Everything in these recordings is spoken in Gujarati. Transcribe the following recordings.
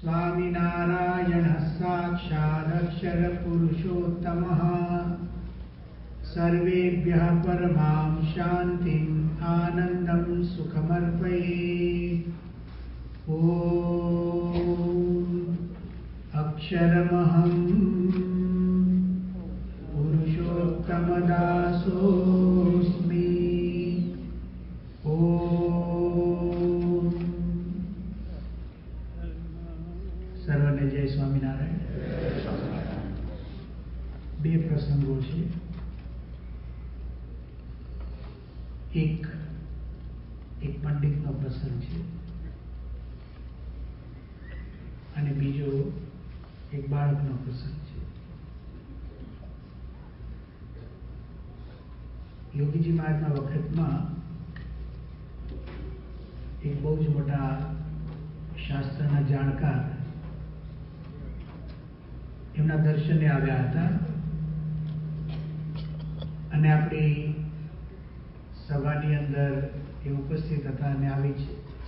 स्वामिनारायणः साक्षादक्षर पुरुषोत्तमः सर्वेभ्यः परमां शान्तिम् आनन्दं सुखमर्पयेत्। ॐ अक्षरमहं पुरुषोत्तमदासोऽस्मि। ॐ सर्वने जय स्वामिनारायण। બે પ્રસંગો છે, એક પંડિતનો પ્રસંગ છે અને બીજો એક બાળકનો પ્રસંગ છે। યોગીજી મહારાજના વખતમાં એક બહુ જ મોટા શાસ્ત્રના જાણકાર એમના દર્શને આવ્યા હતા અને આપણી સભાની અંદર એ ઉપસ્થિત હતા અને આવી જ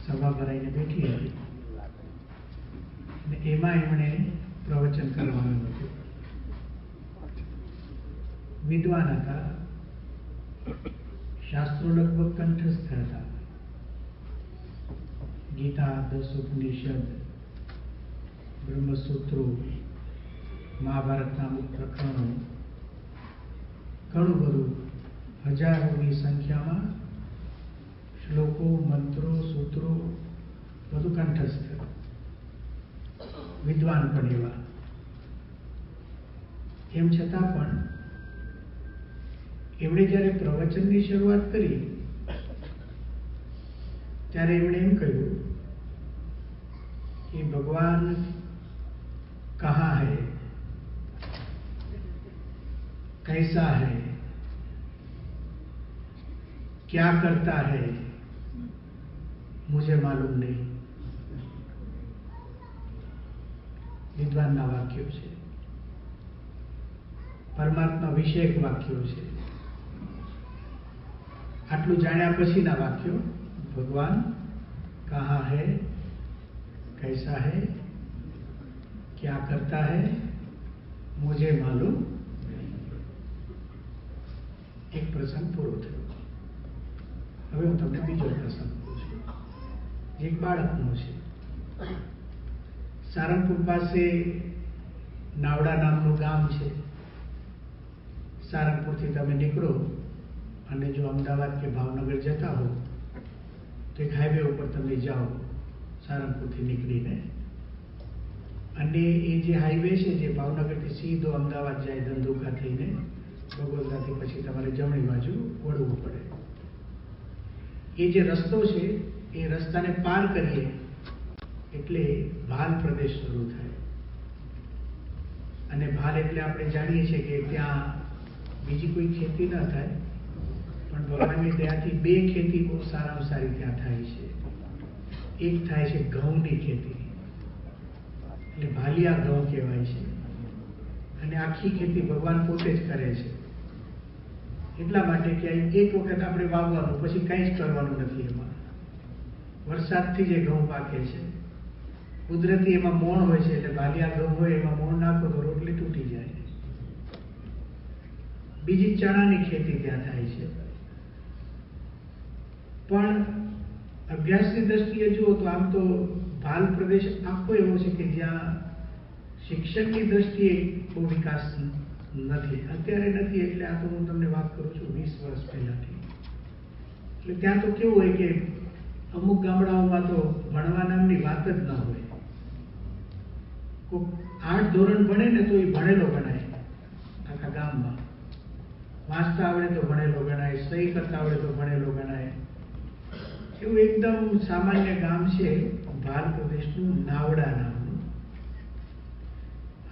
સભા ભરાઈને બેઠી હતી અને એમાં એમણે પ્રવચન કરવાનું હતું। વિદ્વાન હતા, શાસ્ત્રો લગભગ કંઠસ્થ હતા। ગીતા, 10 ઉપનિષદ, બ્રહ્મસૂત્રો, મહાભારતના અમુક પ્રકરણો, ઘણું બધું હજારોની સંખ્યામાં શ્લોકો, મંત્રો, સૂત્રો બધું કંઠસ્થ, વિદ્વાન પણ એવા। એમ છતાં પણ એમણે જ્યારે પ્રવચનની શરૂઆત કરી ત્યારે એમણે એમ કહ્યું કે ભગવાન કહાં है, कैसा है, क्या करता है, मुझे मालूम नहीं। विद्वानना वाक्यो छे, परमात्मा विषयक वाक्यो छे। आटलू जाण्या पछीना वाक्यो, भगवान कहाँ है, कैसा है, क्या करता है, मुझे मालूम। एक प्रसंग पूरो थयो। हवे हूँ तमने बीजो प्रसंग कहूं छुं, एक बाळकनो छे। सारंगपुर पासे नावड़ा नामनुं गाम छे। सारंगपुरथी तमे निकळो अने जो अमदावाद के भावनगर जता हो तो एक हाईवे पर तमे जाओ सारंगपुरथी निकळीने अने ए जे हाईवे छे जे भावनगरथी सीधो अमदावाद जाय धंधुका थईने बगोदराथी पछी तमारे जमणी बाजू वळवुं पड़े। ए जे रस्तो छे ए रस्ताने पार करीए एटले भाल प्रदेश शरू थाय अने भाल एटले आपणे जाणीए छीए के त्यां बीजी कोई खेती न थाय पण भगवाननी दयाथी बे खेती बहुत सारामां सारी त्यां थाय छे। एक थाय छे घऊंनी खेती એટલે ભાલિયા ઘઉં કહેવાય છે અને આખી ખેતી ભગવાન પોતે જ કરે છે। એટલા માટે કે એક વખત આપણે વાવવાનું પછી કંઈ જ કરવાનું નથી। એમાં વરસાદથી જે ઘઉં પાકે છે કુદરતી એમાં મોણ હોય છે એટલે ભાલિયા ઘઉં હોય એમાં મોણ નાખો તો રોટલી તૂટી જાય। બીજી ચણાની ખેતી ત્યાં થાય છે। પણ અભ્યાસની દ્રષ્ટિએ જુઓ તો આમ તો ભાલ પ્રદેશ આખો એવો છે કે જ્યાં શિક્ષણની દ્રષ્ટિએ બહુ વિકાસ નથી। અત્યારે નથી એટલે આ તો હું તમને વાત કરું છું 20 વર્ષ પહેલાથી। એટલે ત્યાં તો કેવું હોય કે અમુક ગામડાઓમાં તો ભણવા નામની વાત જ ન હોય। કોઈક 8 ધોરણ ભણે ને તો એ ભણેલો ગણાય આખા ગામમાં। વાંચતા આવડે તો ભણેલો ગણાય, સહી કરતા આવડે તો ભણેલો ગણાય। એવું એકદમ સામાન્ય ગામ છે ભાલ પ્રદેશનું નાવડા નામનું।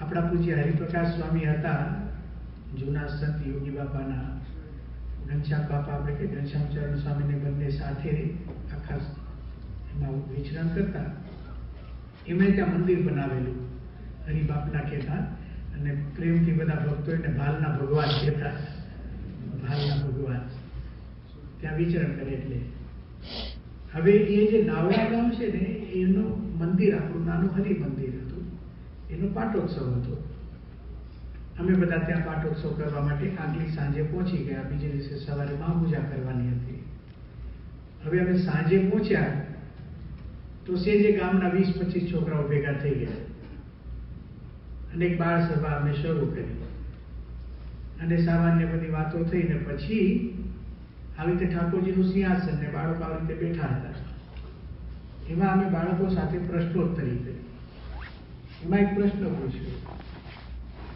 આપણા પૂજ્ય હરિપ્રકાશ સ્વામી હતા, જૂના સંત યોગી બાપાના, ઘનશ્યામ બાપા આપણે કે ઘનશ્યામ ચરણ સ્વામીને બંને સાથે આખા એમાં વિચરણ કરતા। એમણે ત્યાં મંદિર બનાવેલું હરિબાપના કહેતા અને પ્રેમથી બધા ભક્તો એને ભાલના ભગવાન કહેતા। ભાલના ભગવાન ત્યાં વિચરણ કરે એટલે હવે એ જે નાવડા ગામ છે ને એનું મંદિર આપણું નાનું હરિ મંદિર હતું, એનો પાટોત્સવ હતો. અમે બધા ત્યાં પાટોત્સવ કરવા માટે આગલી સાંજે પહોંચી ગયા. બીજે દિવસે સવારે મહાપૂજા કરવાની હતી. હવે અમે સાંજે પહોંચ્યા તો સેજે ગામના 20-25 છોકરાઓ ભેગા થઈ ગયા અને એક બાળ સભા અમે શરૂ કરી અને સામાન્ય બધી વાતો થઈને પછી આવી રીતે ઠાકોરજીનું સિંહાસન ને બાળકો આવી રીતે બેઠા હતા. એમાં અમે બાળકો સાથે પ્રશ્નોત્તરી કરી. એમાં એક પ્રશ્ન પૂછ્યો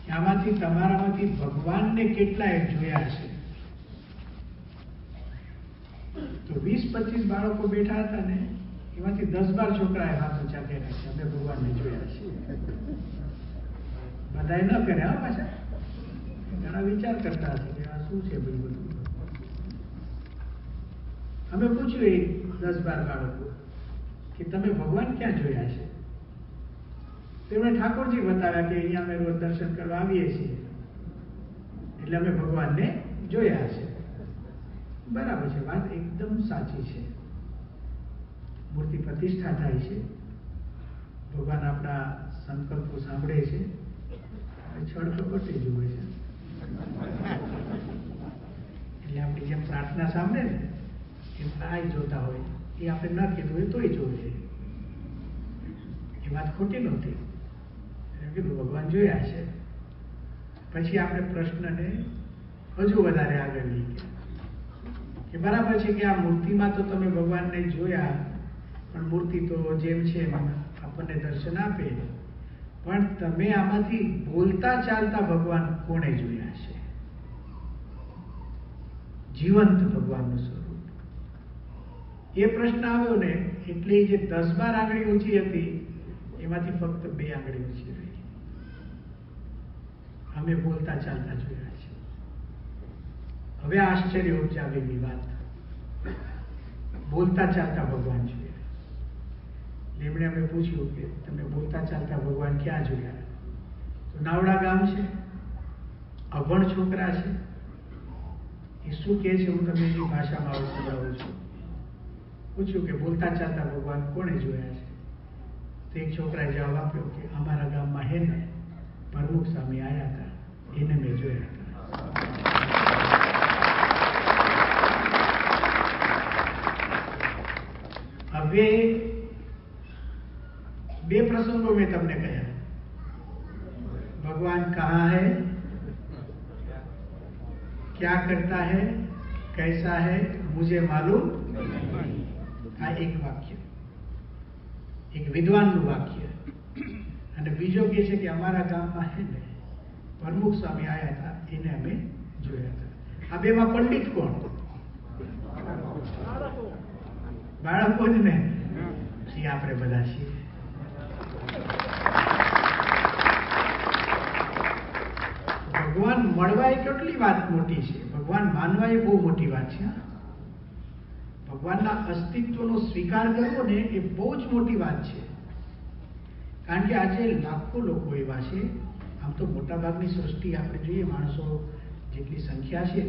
કે આમાંથી તમારામાંથી ભગવાનને કેટલાએ જોયા છે? તો 20-25 બાળકો બેઠા હતા ને એમાંથી 10-12 છોકરાએ હાથ ઊંચા કર્યા છે, અમે ભગવાનને જોયા છે. બધાએ ન કર્યા પાછા, ઘણા વિચાર કરતા હશે કે આ શું છે બધું. અમે પૂછ્યું એ 10-12 બાળકો કે તમે ભગવાન ક્યાં જોયા છે? તેમણે ઠાકોરજી બતાવ્યા કે અહીંયા અમે રોજ દર્શન કરવા આવીએ છીએ એટલે અમે ભગવાનને જોયા છે. બરાબર છે, વાત એકદમ સાચી છે. મૂર્તિ પ્રતિષ્ઠા થાય છે, ભગવાન આપણા સંકલ્પો સાંભળે છે, છળ કપટે જુએ છે. એટલે આપણી જેમ પ્રાર્થના સાંભળે ને એમ આ જોતા હોય, એ આપણે ન કીધું હોય તોય જોવે. એ વાત ખોટી નહોતી. કીધું ભગવાન જોયા છે. પછી આપણે પ્રશ્નને હજુ વધારે આગળ લઈ ગયા કે બરાબર છે કે આ મૂર્તિમાં તો તમે ભગવાનને જોયા, પણ મૂર્તિ તો જેમ છે એમ આપણને દર્શન આપે, પણ તમે આમાંથી બોલતા ચાલતા ભગવાન કોણે જોયા છે? જીવંત ભગવાનનું સ્વરૂપ. એ પ્રશ્ન આવ્યો ને એટલે જે 10-12 આંગળી ઊંચી હતી એમાંથી ફક્ત 2 આંગળી ઊંચી રહી. અમે બોલતા ચાલતા જોયા છે. હવે આશ્ચર્ય ઉપજાવેલી વાત, બોલતા ચાલતા ભગવાન જોયા. એમણે અમે પૂછ્યું કે તમે બોલતા ચાલતા ભગવાન ક્યાં જોયા? તો નાવડા ગામ છે, અભણ છોકરા છે, એ શું કહે છે હું તમને એની ભાષામાં સમજાવું છું. પૂછ્યું કે બોલતા ચાલતા ભગવાન કોણે જોયા છે? તો એક છોકરાએ જવાબ આપ્યો કે અમારા ગામમાં હે ને પ્રમુખ સ્વામી આવ્યા હતા, એને મેં જોયા હતા. હવે 2 प्रसंगों में तुमने कहा भगवान कहाँ है, क्या करता है, कैसा है, मुझे मालूम नहीं. आ एक वाक्य, एक विद्वानનું વાક્ય. અને બીજો કહે છે કે અમારા ગામમાં હે ને પ્રમુખ સ્વામી આવ્યા હતા, એને અમે જોયા હતા. આ બેમાં પંડિત કોણ? બાળકો જ ને, એ આપણે બધા છીએ. ભગવાન મળવા એ કેટલી વાત મોટી છે, ભગવાન માનવા એ બહુ મોટી વાત છે. ભગવાનના અસ્તિત્વનો સ્વીકાર કરવો ને એ બહુ જ મોટી વાત છે. કારણ કે આજે લાખો લોકો એવા છે, આમ તો મોટાભાગની સૃષ્ટિ આપણે જોઈએ માણસો જેટલી સંખ્યા છે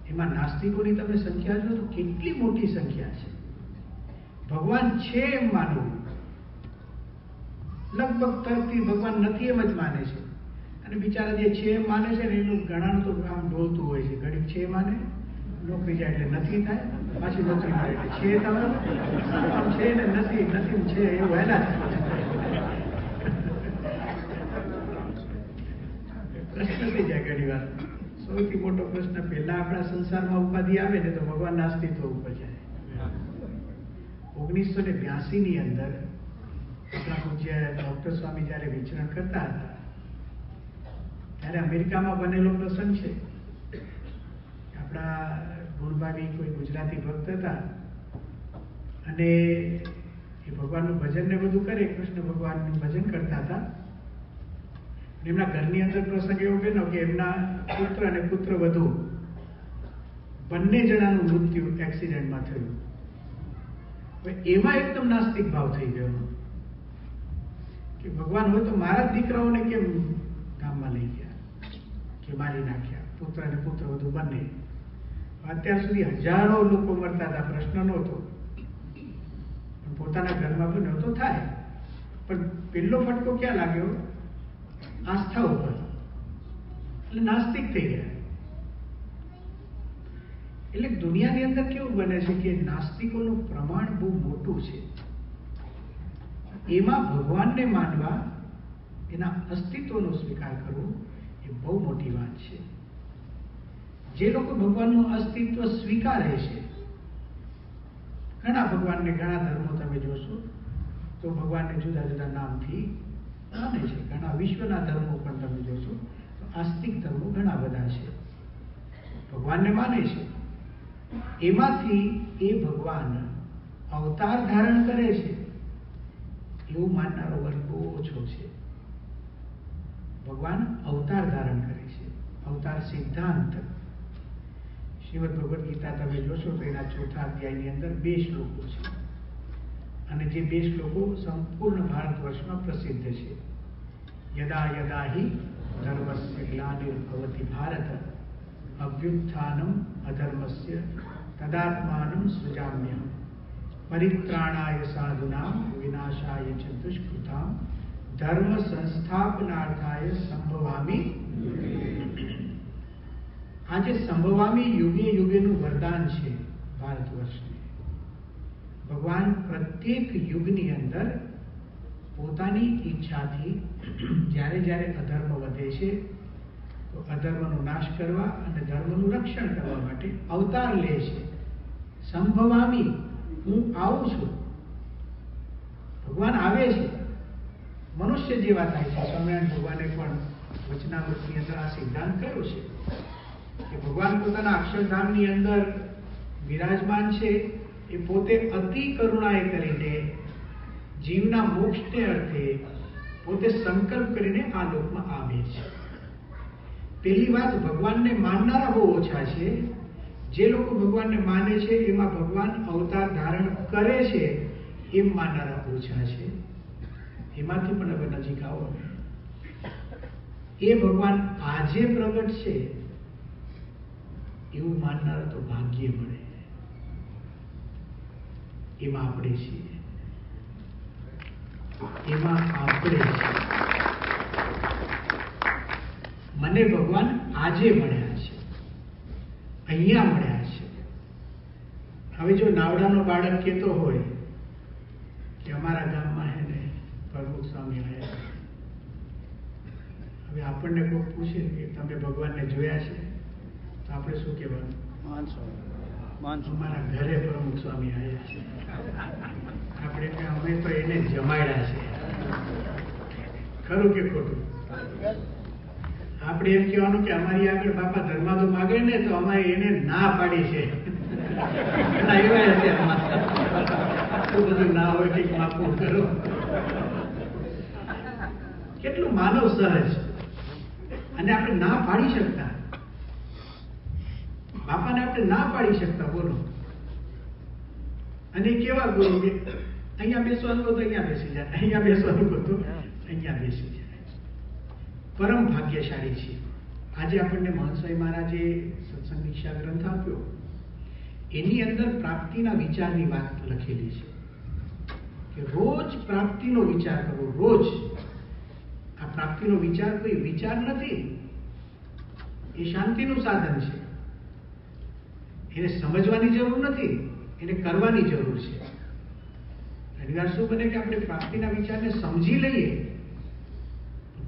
એમાં નાસ્તિકોની તમે સંખ્યા જો તો કેટલી મોટી સંખ્યા છે. ભગવાન છે એમ માનવું, લગભગ તરફથી ભગવાન નથી એમ જ માને છે. અને બિચારા જે છે એમ માને છે ને એનું ઘણાનું તો આમ ડોલતું હોય છે. ઘડીક છે માને, નોકરી જાય એટલે નથી થાય, પાછી નોકરી મળે એટલે છે તમારું છે ને નથી, નથી છે એવું વહેલા પ્રશ્ન થઈ જાય ઘણી વાર. સૌથી મોટો પ્રશ્ન પહેલા આપણા સંસારમાં ઉપાધિ આવે ને તો ભગવાનના અસ્તિત્વ ઉપર જાય. 1982 ની અંદર આપણા પૂજ્ય ડોક્ટર સ્વામી જ્યારે વિચરણ કરતા હતા ત્યારે અમેરિકામાં બનેલો પ્રસંગ છે. આપણા ગુણભાવી કોઈ ગુજરાતી ભક્ત હતા અને એ ભગવાનનું ભજન ને બધું કરે, કૃષ્ણ ભગવાનનું ભજન કરતા હતા. એમના ઘરની અંદર પ્રસંગ એવો બન્યો કે એમના પુત્ર અને પુત્રવધુ બંને જણાનું મૃત્યુ એક્સિડન્ટમાં થયું. એમાં એકદમ નાસ્તિક ભાવ થઈ ગયો કે ભગવાન હોય તો મારા દીકરાઓને કેમ ગામમાં લઈ ગયા કે મારી નાખ્યા, પુત્ર અને પુત્રવધુ બંને. અત્યાર સુધી હજારો લોકો મરતા હતા, પ્રશ્ન નહોતો. પોતાના ઘરમાં બન્યો તો થાય, પણ પહેલો ફટકો ક્યાં લાગ્યો? આસ્થા ઉપર, એટલે નાસ્તિક થઈ ગયા. એટલે દુનિયાની અંદર કેવું બને છે કે નાસ્તિકોનું પ્રમાણ બહુ મોટું છે. એમાં ભગવાનને માનવા, એના અસ્તિત્વનો સ્વીકાર કરવો એ બહુ મોટી વાત છે. જે લોકો ભગવાનનું અસ્તિત્વ સ્વીકારે છે, ઘણા ભગવાનને, ઘણા ધર્મો તમે જોશો તો ભગવાનને જુદા જુદા નામથી માને છે. ઘણા વિશ્વના ધર્મો પણ તમે જોશો તો આસ્તિક ધર્મો ઘણા બધા છે, ભગવાનને માને છે. એમાંથી એ ભગવાન અવતાર ધારણ કરે છે એવું માનનારો વર્ગ બહુ ઓછો છે. ભગવાન અવતાર ધારણ કરે છે, અવતાર સિદ્ધાંત. શ્રીમદ ભગવદ ગીતા તમે જોશો તો એના 4થા અધ્યાયની અંદર 2 શ્લોકો છે, અને જે 2 શ્લોકો સંપૂર્ણ ભારત વર્ષમાં પ્રસિદ્ધ છે. યદા યદા હિ ધર્મસ્ય ગ્લાનિર્ભવતિ ભારત અભ્યુત્થાનમ અધર્મસ્ય તદાત્માનમ સૃજામ્યહમ પરિત્રાણાય સાધુનામ વિનાશાય ચ દુષ્કૃતામ ધર્મ સંસ્થાપનાર્થાય સંભવામિ. આજે સંભવામી યુગે યુગેનું વરદાન છે ભારત વર્ષને. ભગવાન પ્રત્યેક યુગની અંદર પોતાની ઈચ્છાથી જ્યારે જ્યારે અધર્મ વધે છે તો અધર્મનો નાશ કરવા અને ધર્મનું રક્ષણ કરવા માટે અવતાર લે છે. સંભવામી, હું આવું છું. ભગવાન આવે છે, મનુષ્ય જેવા થાય છે. સ્વામિનારાયણ ભગવાને પણ વચનામૃતની અંદર આ સિદ્ધાંત કર્યો છે કે ભગવાન પોતાના અક્ષરધામની અંદર વિરાજમાન છે. એ પોતે અતિ કરુણાએ કરીને જીવના મોક્ષને અર્થે પોતે સંકલ્પ કરીને આ લોકમાં આવે છે. પહેલી વાત, ભગવાનને માનનારા બહુ ઓછા છે. જે લોકો ભગવાનને માને છે એમાં ભગવાન અવતાર ધારણ કરે છે એમ માનનારા ઓછા છે. એમાંથી પણ હવે નજીક આવો. એ ભગવાન આજે પ્રગટ છે એવું માનનારા તો ભાગ્ય મળે. એમાં આપણે છીએ, એમાં આપણે છીએ. મને ભગવાન આજે મળ્યા છે, અહીંયા મળ્યા છે. હવે જો નાવડાનો બાળક કહેતો હોય કે અમારા ગામમાં હે ને પ્રમુખ સ્વામી આવ્યા, હવે આપણને કોઈ પૂછે કે તમે ભગવાનને જોયા છે તો આપણે શું કહેવાનું? અમારા ઘરે પ્રમુખ સ્વામી આવ્યા છે. આપણે અમે તો એને જમાડ્યા છે. ખરું કે ખોટું? આપણે એમ કહેવાનું કે અમારી આગળ બાપા ધર્માદો માગે ને તો અમારે એને ના પાડી છે. એવા હશે બધું ના હોય કંઈક માફું કરો. કેટલું માનવ સહજ, અને આપણે ના પાડી શકતા. બાપાને આપણે ના પાડી શકતા, બોલો. અને કેવા ગુરુ કે અહીંયા બેસવાનું કહો તો અહીંયા બેસી જાય, અહીંયા બેસવાનું કહો તો અહીંયા બેસી જાય. પરમ ભાગ્યશાળી છે. આજે આપણને મહંસવામી મહારાજે સત્સંગ દીક્ષા ગ્રંથ આપ્યો, એની અંદર પ્રાપ્તિના વિચારની વાત લખેલી છે કે રોજ પ્રાપ્તિનો વિચાર કરવો. રોજ આ પ્રાપ્તિનો વિચાર કોઈ વિચાર નથી, એ શાંતિનું સાધન છે. એને સમજવાની જરૂર નથી, એને કરવાની જરૂર છે. ઘણી વાર શું બને કે આપણે પ્રાપ્તિના વિચારને સમજી લઈએ,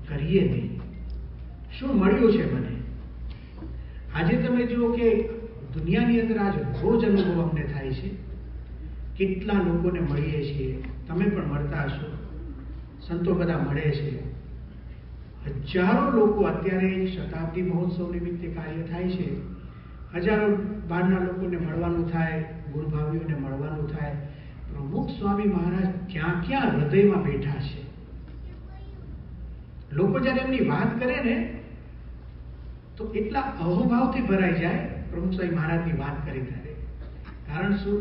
કરીએ નહીં. શું મળ્યું છે મને? આજે તમે જુઓ કે દુનિયાની અંદર આજ રોજ અનુભવ અમને થાય છે. કેટલા લોકોને મળીએ છીએ, તમે પણ મળતા હશો, સંતો બધા મળે છે. હજારો લોકો અત્યારે શતાબ્દી મહોત્સવ નિમિત્તે કાર્ય થાય છે. હજારો બહારના લોકોને મળવાનું થાય, ગુરુભાવીઓને મળવાનું થાય. પ્રમુખ સ્વામી મહારાજ ક્યાં ક્યાં હૃદયમાં બેઠા છે. લોકો જ્યારે એમની વાત કરે ને તો એટલા અહોભાવથી ભરાઈ જાય પ્રમુખ સ્વામી મહારાજની વાત કરી ત્યારે. કારણ શું?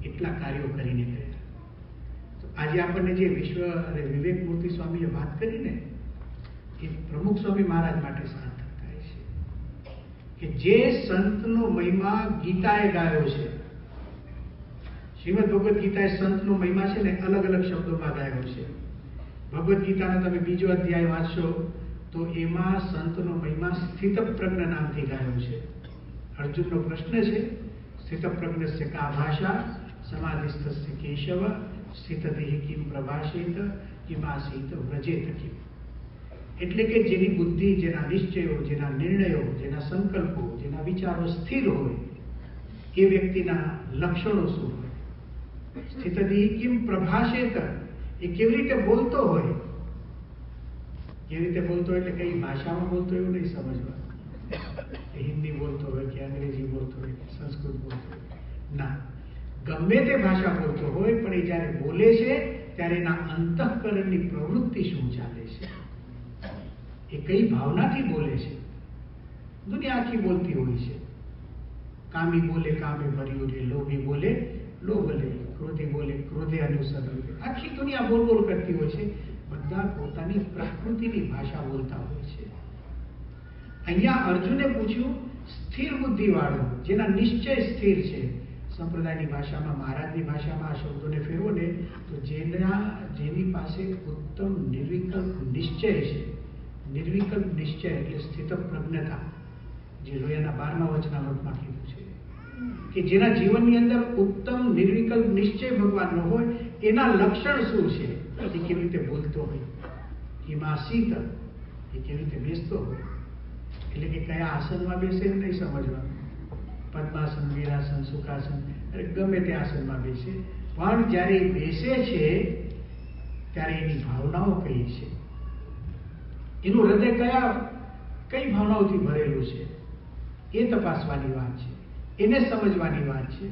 એટલા કાર્યો કરીને ગયા. તો આજે આપણને જે વિશ્વ અને વિવેક મૂર્તિ સ્વામીએ વાત કરીને એ પ્રમુખ સ્વામી મહારાજ માટે સાર્થક થાય છે કે જે સંતનો મહિમા ગીતાએ ગાયો છે, શ્રીમદ ભગવદ્ ગીતા એ સંતનો મહિમા છે ને અલગ અલગ શબ્દોમાં ગાયો છે. ભગવદ્ ગીતાનો તમે બીજો અધ્યાય વાંચશો તો એમાં સંતનો મહિમા સ્થિતપ્રજ્ઞ નામથી ગાયો છે. અર્જુનનો પ્રશ્ન છે, સ્થિતપ્રજ્ઞસ્ય કા ભાષા સમાધિસ્થસ્ય કેશવ સ્થિતધિ કિમ પ્રભાષેત કિમાસીત વ્રજેત કિમ. એટલે કે જેની બુદ્ધિ, જેના નિશ્ચયો, જેના નિર્ણયો, જેના સંકલ્પો, જેના વિચારો સ્થિર હોય એ વ્યક્તિના લક્ષણો શું હોય. સ્થિતધિ કિમ પ્રભાષેત, એ કેવી રીતે બોલતો હોય. કેવી રીતે બોલતો હોય એટલે કઈ ભાષામાં બોલતો એવું નહીં સમજવાનું. હિન્દી બોલતો હોય કે અંગ્રેજી બોલતો હોય કે સંસ્કૃત બોલતો હોય, ના, ગમે તે ભાષા બોલતો હોય પણ એ જ્યારે બોલે છે ત્યારે એના અંતઃકરણની પ્રવૃત્તિ શું ચાલે છે, એ કઈ ભાવનાથી બોલે છે. દુનિયા આખી બોલતી હોય છે. કામી બોલે કામે ભર્યું રે, લોભી બોલે લોભ લે, ક્રોધી બોલે ક્રોધે અનુસર. આખી દુનિયા બોલ બોલ કરતી હોય છે. બધા પોતાની પ્રકૃતિની ભાષા બોલતા હોય છે. અહીંયા અર્જુને પૂછ્યું, સ્થિર બુદ્ધિ વાળો, જેના નિશ્ચય સ્થિર છે. સંપ્રદાયની ભાષામાં, મહારાજની ભાષામાં આ શબ્દોને ફેરવો ને તો જેની પાસે ઉત્તમ નિર્વિકલ્પ નિશ્ચય છે. નિર્વિકલ્પ નિશ્ચય એટલે સ્થિત પ્રજ્ઞતા, જે લોયાના 12મા વચનામૃતમાં કીધું છે કે જેના જીવનની અંદર ઉત્તમ નિર્વિકલ્પ નિશ્ચય ભગવાનનો હોય, એના લક્ષણ શું છે, એ કેવી રીતે બોલતો હોય, હિમાસીત, એ કેવી રીતે બેસતો હોય. એટલે કે કયા આસનમાં બેસે એમ નહીં સમજવાનું. પદ્માસન, વીરાસન, સુખાસન, ગમે તે આસનમાં બેસે, પણ જ્યારે એ બેસે છે ત્યારે એની ભાવનાઓ કઈ છે, એનું હૃદય કઈ ભાવનાઓથી ભરેલું છે, એ તપાસવાની વાત છે, એને સમજવાની વાત છે.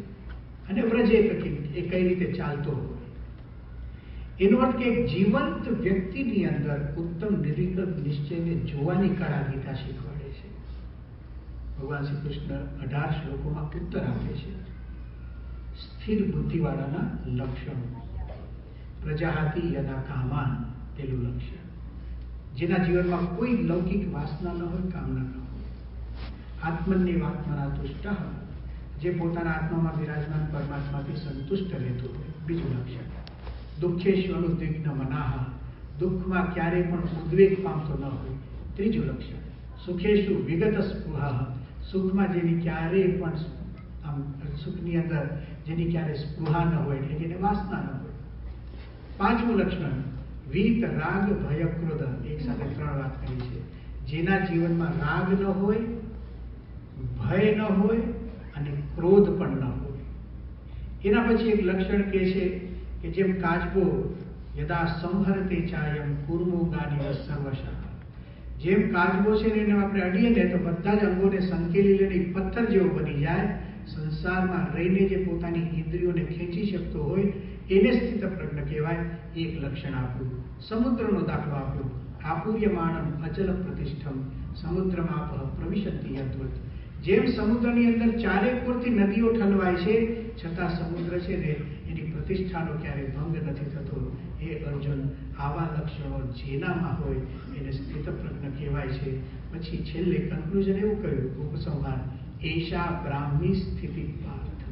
અને વ્રજે એ કઈ રીતે ચાલતો હોય. એનો અર્થ કે એક જીવંત વ્યક્તિની અંદર ઉત્તમ નિર્વિકલ્પ નિશ્ચયને જોવાની કળા ગીતા શીખવાડે છે. ભગવાન શ્રી કૃષ્ણ 18 શ્લોકોમાં ઉત્તર આપે છે. સ્થિર બુદ્ધિવાળાના લક્ષણો. પ્રજાહાતિ યદા કામાન, પેલું લક્ષણ. જેના જીવનમાં કોઈ લૌકિક વાસના ન હોય, કામના ન હોય. આત્મનની વાત્મના તુષ્ટ, જે પોતાના આત્મામાં બિરાજમાન પરમાત્માથી સંતુષ્ટ રહેતું હોય. બીજું લક્ષણ. દુઃખેશુ અનુદ્વિગ્ન મનાહ, દુઃખમાં ક્યારેય પણ ઉદ્વેગ પામતો ન હોય. ત્રીજું લક્ષણ. સુખેશુ વિગત સ્પૃહા, સુખમાં જેની ક્યારેય પણ આમ સુખની અંદર જેની ક્યારે સ્પૃહા ન હોય, એટલે કે એને વાસના ન હોય. પાંચમું લક્ષણ. વીત રાગ ભય ક્રોધ, એક સાથે 3 વાત કરી છે. જેના જીવનમાં રાગ ન હોય, ભય ન હોય અને ક્રોધ પણ ન હોય. એના પછી એક લક્ષણ કે છે કે જેમ કાચબો યદા સંહરતે ચાયમ કુર્મો ગાની સર્વશા, જેમ કાચબો છે ને એને આપણે અડીએ ને તો બધા જ અંગોને સંકેલી લઈને પથ્થર જેવો બની જાય. સંસારમાં રહીને જે પોતાની ઇન્દ્રિયોને ખેંચી શકતો હોય એને સ્થિત પ્રજ્ઞ કહેવાય. એક લક્ષણ આપ્યું. સમુદ્રનો દાખલો આપ્યો. આપૂર્યમાણમ અચલ પ્રતિષ્ઠમ સમુદ્રમાપ પ્રવિશંતિ યદ્વત. જેમ સમુદ્રની અંદર ચારે કોરથી નદીઓ ઠલવાય છે, છતાં સમુદ્ર છે ને એની પ્રતિષ્ઠાનો ક્યારે ભંગ નથી થતો. એ અર્જુન, આવા લક્ષણો જેનામાં હોય એને સ્થિત પ્રજ્ઞ કહેવાય છે. પછી છેલ્લે કન્ક્લુઝન એવું કહ્યું, ઉપસંહાર. એશા બ્રાહ્મી સ્થિતિ પાર્થ.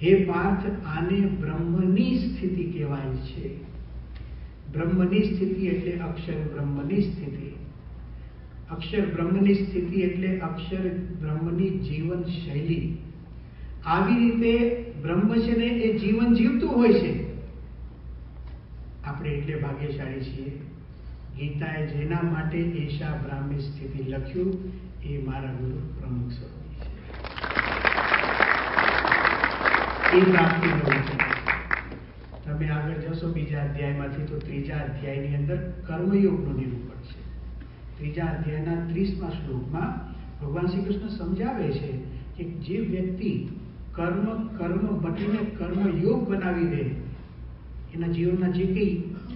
હે પાર્થ, આને બ્રહ્મની સ્થિતિ કહેવાય છે. બ્રહ્મની સ્થિતિ એટલે અક્ષર બ્રહ્મની સ્થિતિ. અક્ષર બ્રહ્મની સ્થિતિ એટલે અક્ષર બ્રહ્મની જીવન શૈલી. આવી રીતે બ્રહ્મ છે ને એ જીવન જીવતું હોય છે. આપણે એટલે ભાગ્યશાળી છીએ. ગીતાએ જેના માટે એશા બ્રાહ્મી સ્થિતિ લખ્યું એ મારા ગુરુ પ્રમુખ સ્વામી છે. એ પ્રાપ્તિનો વિચાર. તમે આગળ જશો બીજા અધ્યાયમાંથી તો ત્રીજા અધ્યાયની અંદર કર્મયોગનું નિરૂપણ છે. ત્રીજા અધ્યાયના 30મા શ્લોકમાં ભગવાન શ્રી કૃષ્ણ સમજાવે છે કે જે વ્યક્તિ કર્મ બટીને કર્મયોગ બનાવી દે, એના જીવનમાં જે કંઈ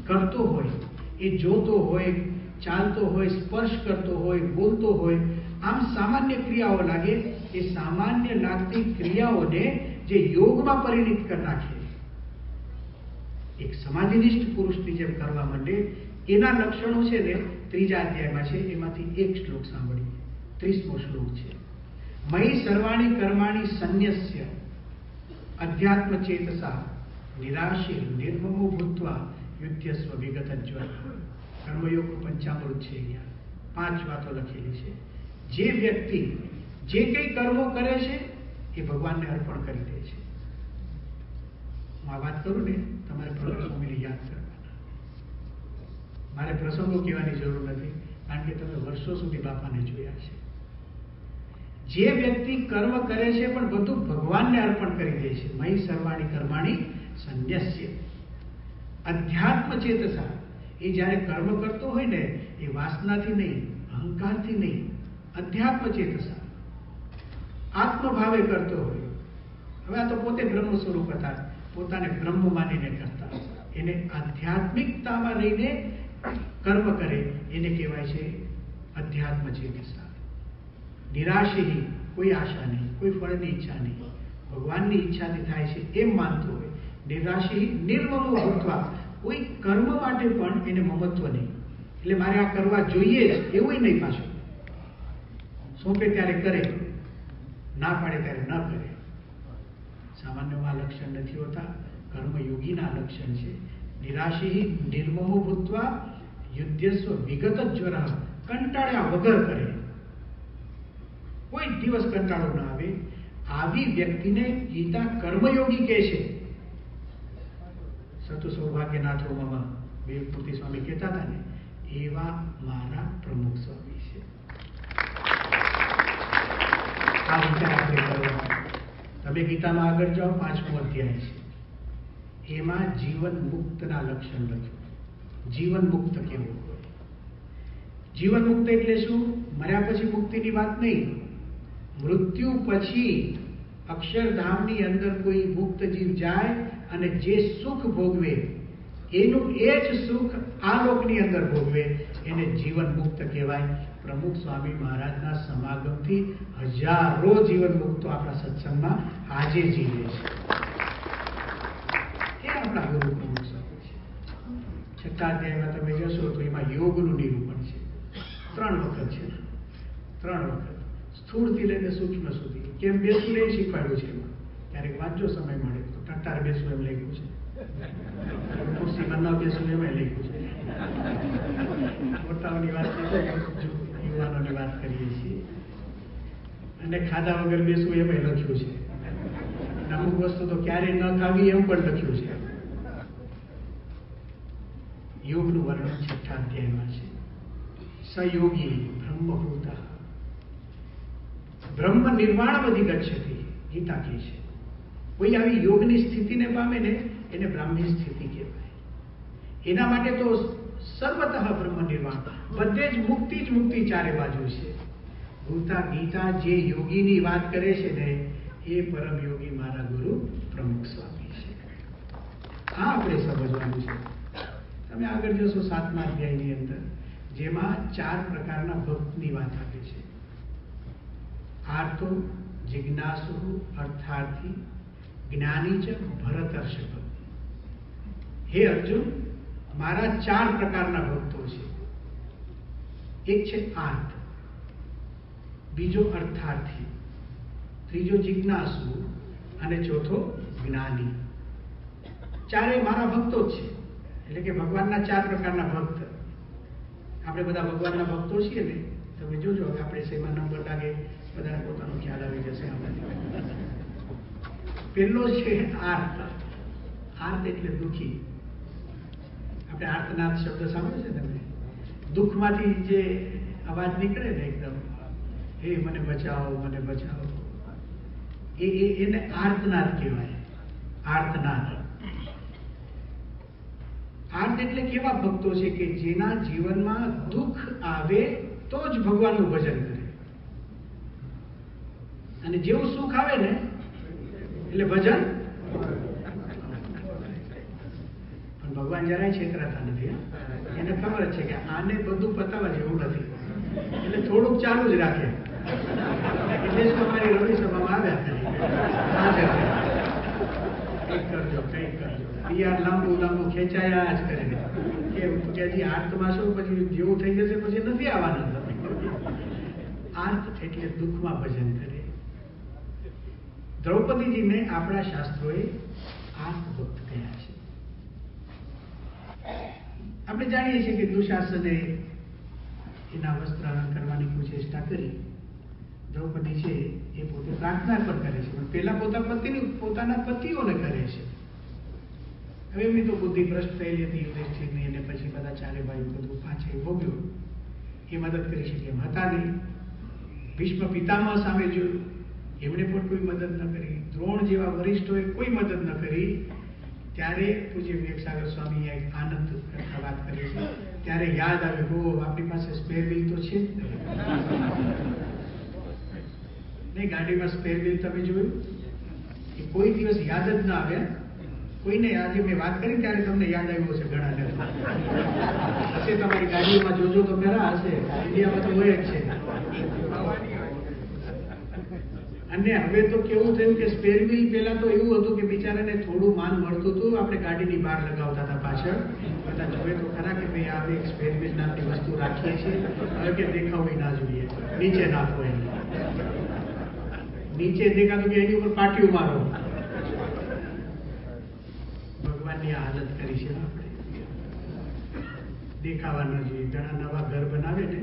કરતો હોય, એ જોતો હોય, ચાલતો હોય, સ્પર્શ કરતો હોય, બોલતો હોય, આમ સામાન્ય ક્રિયાઓ લાગે. એ સામાન્ય લાગતી ક્રિયાઓને જે યોગમાં પરિણિત કરી નાખે, એક સમાધિનિષ્ઠ પુરુષની જેમ કરવા માંડે, એના લક્ષણો છે ને ત્રીજા અધ્યાયમાં છે. એમાંથી એક શ્લોક સાંભળીએ. 30મો શ્લોક છે. મયી સર્વાણી કર્માણી સંન્યસ્ય अध्यात्म चेतसा निराशीर निर्ममो भूत्वा युध्यस्व विगत ज्वर. કર્મયોગનું પંચામૃત છે. અહીંયા 5 વાતો લખેલી છે. જે વ્યક્તિ જે કંઈ કર્મો કરે છે એ ભગવાનને અર્પણ કરી દે છે. હું આ વાત કરું ને, તમારે પ્રભુ સ્વામીને યાદ કરવાના. મારે પ્રસંગો કહેવાની જરૂર નથી, કારણ કે તમે વર્ષો સુધી બાપાને જોયા છે. જે વ્યક્તિ કર્મ કરે છે પણ બધું ભગવાનને અર્પણ કરી દે છે. મયી સર્વાણી કર્માણી સંન્યસ્ય. અધ્યાત્મ ચેતસા, એ જ્યારે કર્મ કરતો હોય ને એ વાસનાથી નહીં, અહંકારથી નહીં, અધ્યાત્મ ચેતસા આત્મભાવે કરતો હોય. હવે આ તો પોતે બ્રહ્મ સ્વરૂપ હતા, પોતાને બ્રહ્મ માનીને કરતા. એને આધ્યાત્મિકતામાં રહીને કર્મ કરે એને કહેવાય છે અધ્યાત્મ ચેતસા. નિરાશી, કોઈ આશા નહીં, કોઈ ફળની ઈચ્છા નહીં, ભગવાનની ઈચ્છાથી થાય છે એમ માનતો હોય. નિરાશી નિર્મમો ભૂત્વા, કોઈ કર્મ માટે પણ એને મમત્વ નહીં. એટલે મારે આ કરવા જોઈએ જ એવું નહીં. પાછું સોંપે ત્યારે કરે, ના પાડે ત્યારે ન કરે. સામાન્યમાં લક્ષણ નથી હોતા, કર્મયોગીના લક્ષણ છે. નિરાશી નિર્મમો ભૂત્વા યુદ્ધસ્વ વિગત જ્વર, કંટાળ્યા વગર કરે, કોઈ દિવસ કંટાળો ના આવે. આવી વ્યક્તિને ગીતા કર્મયોગી કહે છે. સતુ સૌભાગ્યનાથો મમ વિવેકમૂર્તિ સ્વામી કહેતા હતા ને, એવા મારા પ્રમુખ સ્વામી છે. આ વિચાર આપણે કરવાનો. તમે ગીતામાં આગળ જાઓ, 5મો અધ્યાય છે, એમાં જીવન મુક્તના લક્ષણ લખ્યું. જીવન મુક્ત કેવું હોય? જીવન મુક્ત એટલે શું? મર્યા પછી મુક્તિની વાત નહીં. મૃત્યુ પછી અક્ષરધામની અંદર કોઈ મુક્ત જીવ જાય અને જે સુખ ભોગવે એનું એ જ સુખ આ લોકની અંદર ભોગવે, એને જીવન મુક્ત કહેવાય. પ્રમુખ સ્વામી મહારાજના સમાગમથી હજારો જીવન મુક્તો આપણા સત્સંગમાં આજે જીવે છે. એ આપણા ગુરુ પ્રમુખ સ્વામી છે. 6થા અધ્યાયમાં તમે જશો તો એમાં યોગનું નિરૂપણ છે. 3 વખત છે, 3 વખત, સ્થૂળથી લઈને સૂક્ષ્મ સુધી. કેમ બેસવું એ શીખવાડ્યું છે એમાં. ક્યારેક વાંચો સમય મળે તો. ટટ્ટાર બેસવું એમ લખ્યું છે, ખુરશીમાં ન બેસવું એમાં લખ્યું છે. મોટાઓની વાત યુવાનોની વાત કરીએ છીએ. અને ખાધા વગર બેસવું એમાં લખ્યું છે. અમુક વસ્તુ તો ક્યારેય ન ખાવી એમ પણ લખ્યું છે. યોગનું વર્ણન 6થા અધ્યાયમાં છે. સયોગી બ્રહ્મભૂત બ્રહ્મ નિર્વાણ બધી ગચ્છતિ, ગીતા કહે છે. કોઈ આવી યોગની સ્થિતિને પામે ને એને બ્રાહ્મી સ્થિતિ કહેવાય. એના માટે તો સર્વતઃ બ્રહ્મ નિર્વાણ, બધે જ મુક્તિ ચારે બાજુ છે. ગીતા જે યોગીની વાત કરે છે ને એ પરમ યોગી મારા ગુરુ પ્રમુખ સ્વામી છે. આ આપણે સમજવાનું છે. તમે આગળ જશો 7મા અધ્યાયની અંદર, જેમાં 4 પ્રકારના ભક્તની વાત આપે છે. આર્તો, જિજ્ઞાસુ, અર્થાર્થી, જ્ઞાની ચ ભરતર્ષભ. હે અર્જુન, મારા 4 પ્રકારના ભક્તો છે. એક છે આર્ત, બીજો અર્થાર્થી, ત્રીજો જિજ્ઞાસુ અને ચોથો જ્ઞાની. ચારે મારા ભક્તો જ છે. એટલે કે ભગવાનના 4 પ્રકારના ભક્ત. આપણે બધા ભગવાનના ભક્તો છીએ ને. તમે જોજો, હવે આપણે શેમાં નંબર લાગે બધાને પોતાનો ખ્યાલ આવી જશે. પહેલો છે આર્ત. આર્ત એટલે દુઃખી. આપણે આર્તનાદ શબ્દ સાંભળ્યો છે તમે? દુઃખમાંથી જે અવાજ નીકળે ને એકદમ, હે મને બચાવો, મને બચાવો, એને આર્તનાદ કહેવાય. આર્તનાદ. આર્ત એટલે કેવા ભક્તો છે કે જેના જીવનમાં દુઃખ આવે તો જ ભગવાનનું ભજન કરે, અને જેવું સુખ આવે ને એટલે ભજન. પણ ભગવાન જરાય છેતરાતા નથી. એને ખબર છે કે આને બધું પતાવવા જેવું નથી, એટલે થોડુંક ચાલુ જ રાખે. એટલે જ તમારી રવિ સભામાં આવ્યા કરી, કંઈક કરજો, કંઈક કરજો. યાર લાંબુ ખેંચાયા જ કરે. કેમ કે હજી આર્તમાં શું, પછી જેવું થઈ જશે પછી નથી આવવાનું. આર્ત એટલે દુઃખમાં ભજન કરે. દ્રૌપદીજીને આપણા શાસ્ત્રોએ આત્મભક્ત કહ્યા છે. આપણે જાણીએ છીએ કે દુશાસને એના વસ્ત્રાહરણ કરવાની કોઈ ચેષ્ટા કરી. દ્રૌપદી છે એ પોતે પ્રાર્થના પણ કરે છે, પણ પેલા પોતાના પતિઓને કરે છે. હવે એમની તો બુદ્ધિ ભ્રષ્ટ થયેલી હતી યુધિષ્ઠિરની, અને પછી બધા ચારે ભાઈઓ બધું પાછળ ભોગ્યું. એ મદદ કરી શકે એમ હતા નહીં. ભીષ્મ પિતામહ સામે જોયું, એમણે પણ કોઈ મદદ ન કરી. દ્રોણ જેવા વરિષ્ઠોએ કોઈ મદદ ન કરી. ત્યારે પૂજ્ય વિવેકસાગર સ્વામી એક આનંદ કથા વાત કરે છે. ત્યારે યાદ આવ્યું, આપણી પાસે સ્પેર વ્હીલ તો છે જ નહીં. ગાડીમાં સ્પેર વ્હીલ તમે જોયું? એ કોઈ દિવસ યાદ જ ના આવે. કોઈને આજે મેં વાત કરી ત્યારે તમને યાદ આવ્યું હશે. ઘણા હશે તમારી ગાડીઓમાં, જોજો તો ખરા હશે. ઇન્ડિયામાં તો હોય જ છે. અને હવે તો કેવું થયું કે સ્પેર વ્હીલ પહેલા તો એવું હતું કે બિચારાને થોડું માન મળતું હતું, આપણે ગાડીની બહાર લગાવતા હતા પાછળ. બધા જોવે તો ખરા કે ભાઈ આપણે એક સ્પેર વ્હીલ નામની વસ્તુ રાખીએ છીએ, હવે કે દેખાવું ના જોઈએ, નીચે નાખો એને. નીચે દેખાતું કે એની ઉપર પાટિયું મારો. ભગવાનની આ હાલત કરી છે આપણે. દેખાવા ન જોઈએ. ઘણા નવા ઘર બનાવે ને,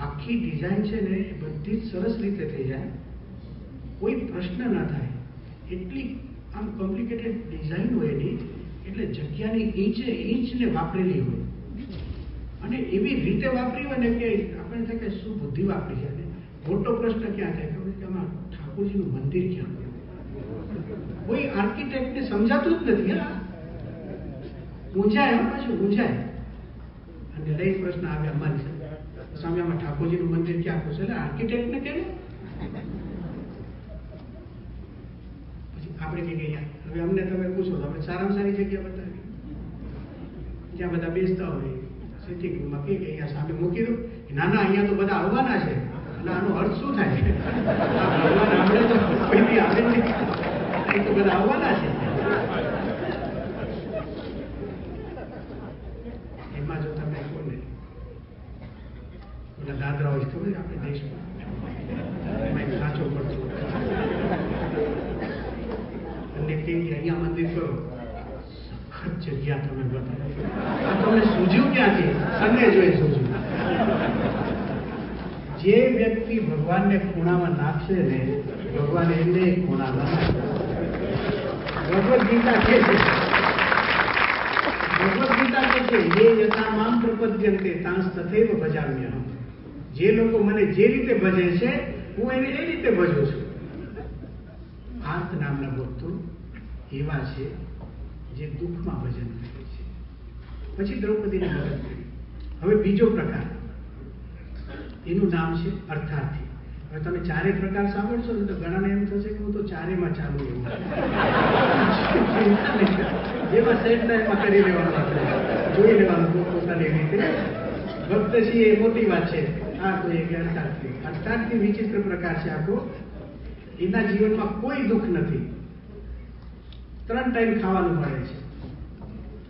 આખી ડિઝાઇન છે ને એ બધી જ સરસ રીતે થઈ જાય, કોઈ પ્રશ્ન ના થાય. એટલી આમ કોમ્પ્લિકેટેડ ડિઝાઇન હોય એની, એટલે જગ્યાની ઇંચને વાપરેલી હોય, અને એવી રીતે વાપરી હોય ને કે આપણે થાય કે શું બુદ્ધિ વાપરી છે. મોટો પ્રશ્ન ક્યાં થાય કે આમાં ઠાકોરજીનું મંદિર ક્યાં? કોઈ આર્કિટેક્ટને સમજાતું જ નથી. હા, ઊંઝાય, પાછું ઊંઝાય. અને લઈ પ્રશ્ન આવે અમારી સામે, આમાં ઠાકોરજીનું મંદિર ક્યાં પૂછે? એટલે આર્કિટેક્ટને કે આપણે કહીએ હવે અમને તમે પૂછો તો આપણે સારામાં સારી જગ્યા બતાવી, જ્યાં બધા બેસતા હોય સિટિંગ રૂમમાં કે અહીંયા સામે મૂકી દો. ના ના, અહીંયા તો બધા આવવાના છે. એટલે આનો અર્થ શું થાય? ભગવાન આપણે તો કોઈ બી આવે નહીં, અહીં તો બધા આવવાના છે. એમાં જો તમે કોને ઓલા દાદરા હોય ખબર છે આપણે દેશમાં, એમાં સાચો પડતો અને કે અહીંયા મંદિર કરો, સખત જગ્યા તમે બતાવો. આ તમને સૂઝ્યું ક્યાંથી? સંને જોઈ સૂઝ્યું. જે વ્યક્તિ ભગવાનને ખૂણામાં નાખશે ને, ભગવાન એને ખૂણામાં નાખશે. ભગવદ્ ગીતા કે છે, ભગવદ્ ગીતા કે છે, ये यथा मां प्रपद्यन्ते तांस तथैव भजाम्यहम्. જે લોકો મને જે રીતે ભજે છે, હું એને એ રીતે ભજું છું. આર્ત નામના ભક્તો એવા છે જે દુઃખમાં ભજન કરે છે. પછી દ્રૌપદીને મદદ કરી. હવે બીજો પ્રકાર, એનું નામ છે અર્થાર્થી. હવે તમે ચારે પ્રકાર સાંભળશો ને તો ઘણાને એમ થશે કે હું તો ચારેમાં ચાલુ એવું. જેમાં સેટ થાય એમાં કરી લેવાનું, આપણે જોઈ લેવાનું પોતાની રીતે. ભક્ત છે એ મોટી વાત છે. આ તો એક અર્થાર્થી. અર્થાર્થી વિચિત્ર પ્રકાર છે આખો. એના જીવનમાં કોઈ દુઃખ નથી. 3 ટાઈમ ખાવાનું મળે છે,